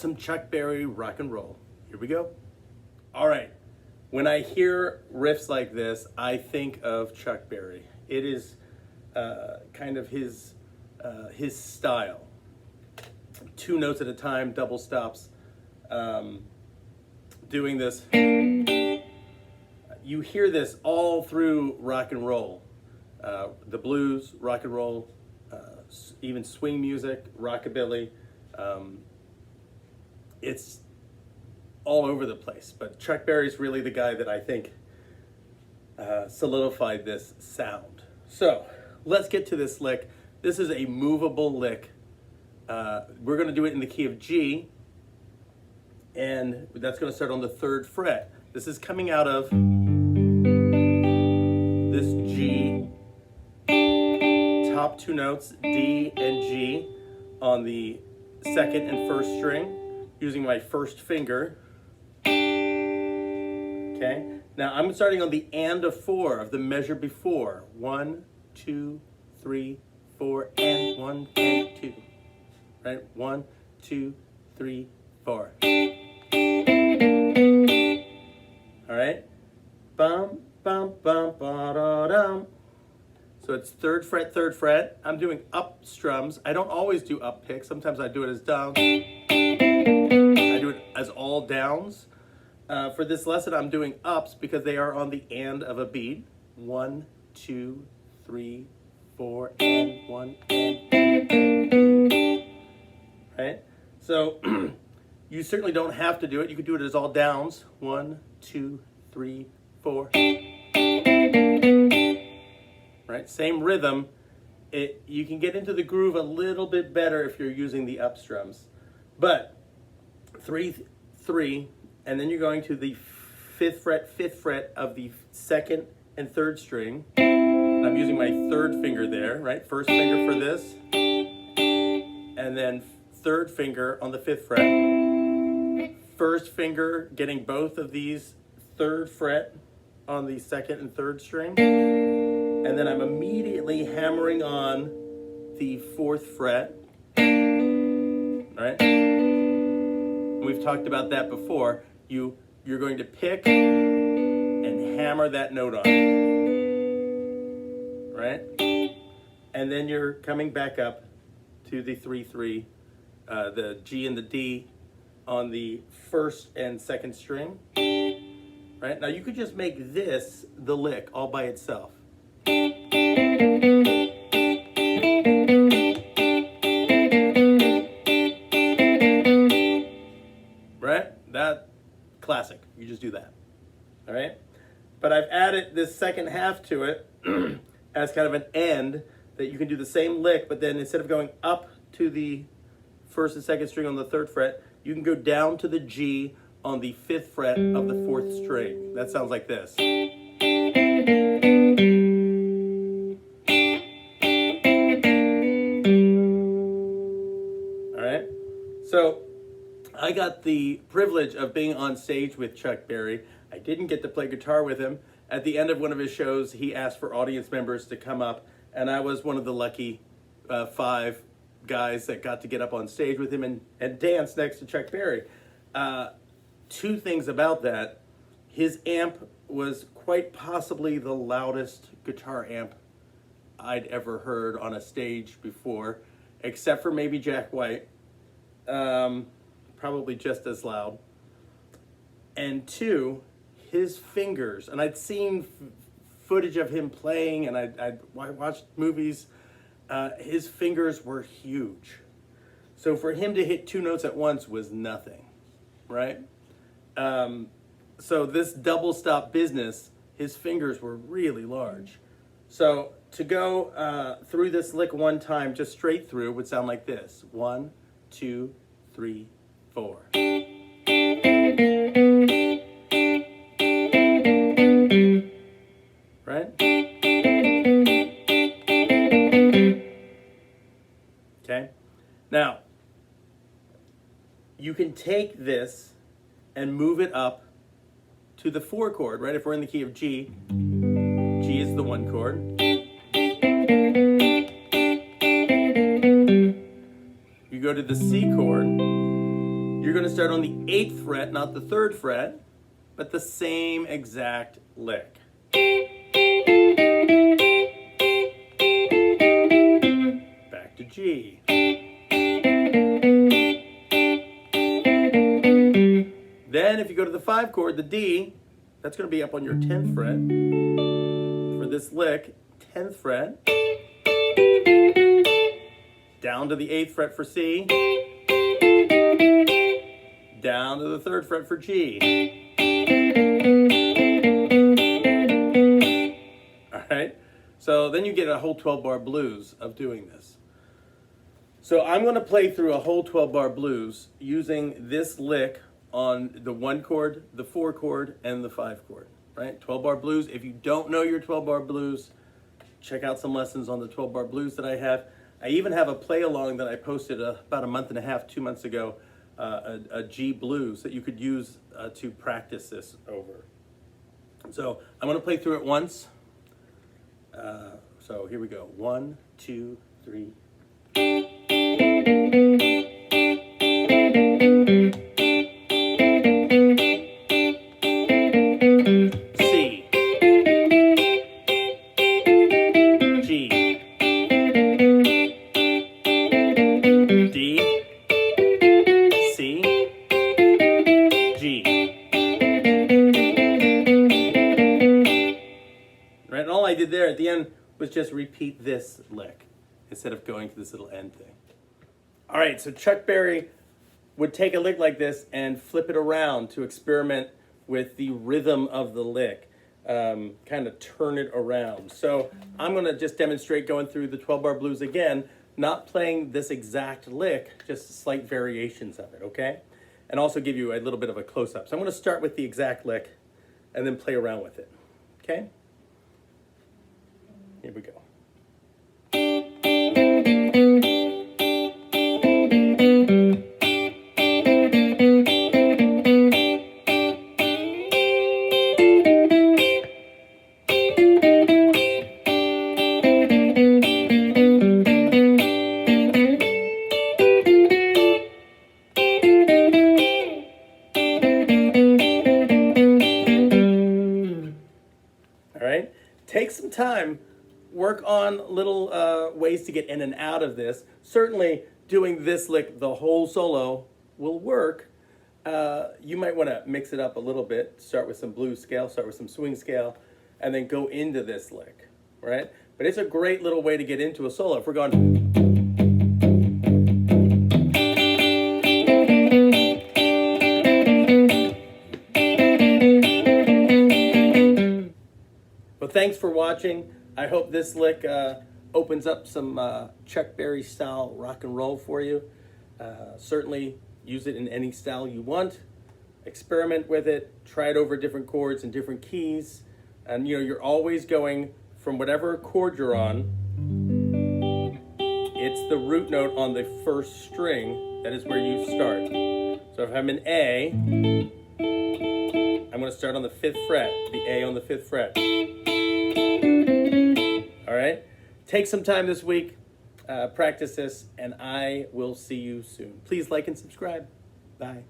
some Chuck Berry rock and roll. Here we go. All right. When I hear riffs like this, I think of Chuck Berry. It is kind of his style. 2 notes at a time, double stops. Doing this. You hear this all through rock and roll. The blues, rock and roll, even swing music, rockabilly. It's all over the place, but Chuck Berry's really the guy that I think solidified this sound. So let's get to this lick. This is a movable lick. We're going to do it in the key of G, and that's going to start on the 3rd fret. This is coming out of this G, top 2 notes, D and G, on the 2nd and 1st string, using my 1st finger. Okay, now I'm starting on the and of 4 of the measure before. 1, 2, 3, 4, and 1 and 2. Right? 1, 2, 3, 4. All right. Bum, bum, bum, ba-da-dum. So it's 3rd fret, 3rd fret. I'm doing up strums. I don't always do up picks. Sometimes I do it as down. I do it as all downs. For this lesson, I'm doing ups because they are on the and of a beat. 1, 2, 3, 4, and 1 and. Right? So you certainly don't have to do it. You could do it as all downs. 1, 2, 3, 4. Right? Same rhythm. You can get into the groove a little bit better if you're using the up strums. But 3, 3, and then you're going to the 5th fret of the 2nd and 3rd string. And I'm using my 3rd finger there, right? 1st finger for this, and then 3rd finger on the 5th fret. 1st finger getting both of these 3rd fret on the 2nd and 3rd string. And then I'm immediately hammering on the 4th fret. All right? We've talked about that before. You're going to pick and hammer that note on. Right? And then you're coming back up to the 3, 3, the G and the D on the 1st and 2nd string. Right? Now you could just make this the lick all by itself. Right? That classic. You just do that. All right? But I've added this second half to it as kind of an end that you can do the same lick, but then instead of going up to the 1st and 2nd string on the 3rd fret, you can go down to the G on the 5th fret of the 4th string. That sounds like this. All right? So I got the privilege of being on stage with Chuck Berry. I didn't get to play guitar with him. At the end of one of his shows, he asked for audience members to come up, and I was one of the lucky 5 guys that got to get up on stage with him and dance next to Chuck Berry. 2 things about that. His amp was quite possibly the loudest guitar amp I'd ever heard on a stage before, except for maybe Jack White. Probably just as loud. And 2, his fingers, and I'd seen footage of him playing, and I watched movies. His fingers were huge. So for him to hit 2 notes at once was nothing, right? So this double stop business, his fingers were really large. So to go through this lick one time, just straight through, would sound like this. 1, 2, 3, 4. Right? Okay? Now, you can take this and move it up to the 4 chord, right? If we're in the key of G, G is the 1 chord. You go to the C chord, you're going to start on the 8th fret, not the 3rd fret, but the same exact lick. Back to G. Then if you go to the 5 chord, the D, that's going to be up on your 10th fret. For this lick, 10th fret. Down to the 8th fret for C. Down to the 3rd fret for G. All right? So then you get a whole 12-bar blues of doing this. So I'm going to play through a whole 12-bar blues using this lick on the 1 chord, the 4 chord, and the 5 chord, right? 12-bar blues. If you don't know your 12-bar blues, check out some lessons on the 12-bar blues that I have. I even have a play-along that I posted about a month and a half, 2 months ago, a G blues that you could use to practice this over. So I'm going to play through it once. So here we go. 1, 2, 3. Right, and all I did there at the end was just repeat this lick instead of going to this little end thing. All right, so Chuck Berry would take a lick like this and flip it around to experiment with the rhythm of the lick, kind of turn it around. So I'm going to just demonstrate going through the 12-bar blues again, not playing this exact lick, just slight variations of it, okay? And also give you a little bit of a close-up. So I'm going to start with the exact lick and then play around with it, okay? Here we go. All right, take some time. Work on little ways to get in and out of this. Certainly doing this lick the whole solo will work. You might want to mix it up a little bit. Start with some blues scale, start with some swing scale, and then go into this lick, right? But it's a great little way to get into a solo. If we're going... Well, thanks for watching. I hope this lick opens up some Chuck Berry style rock and roll for you. Certainly use it in any style you want. Experiment with it. Try it over different chords and different keys. And you know, you're always going from whatever chord you're on. It's the root note on the first string that is where you start. So if I'm in A, I'm going to start on the 5th fret, the A on the 5th fret. All right, take some time this week, practice this, and I will see you soon. Please like and subscribe. Bye.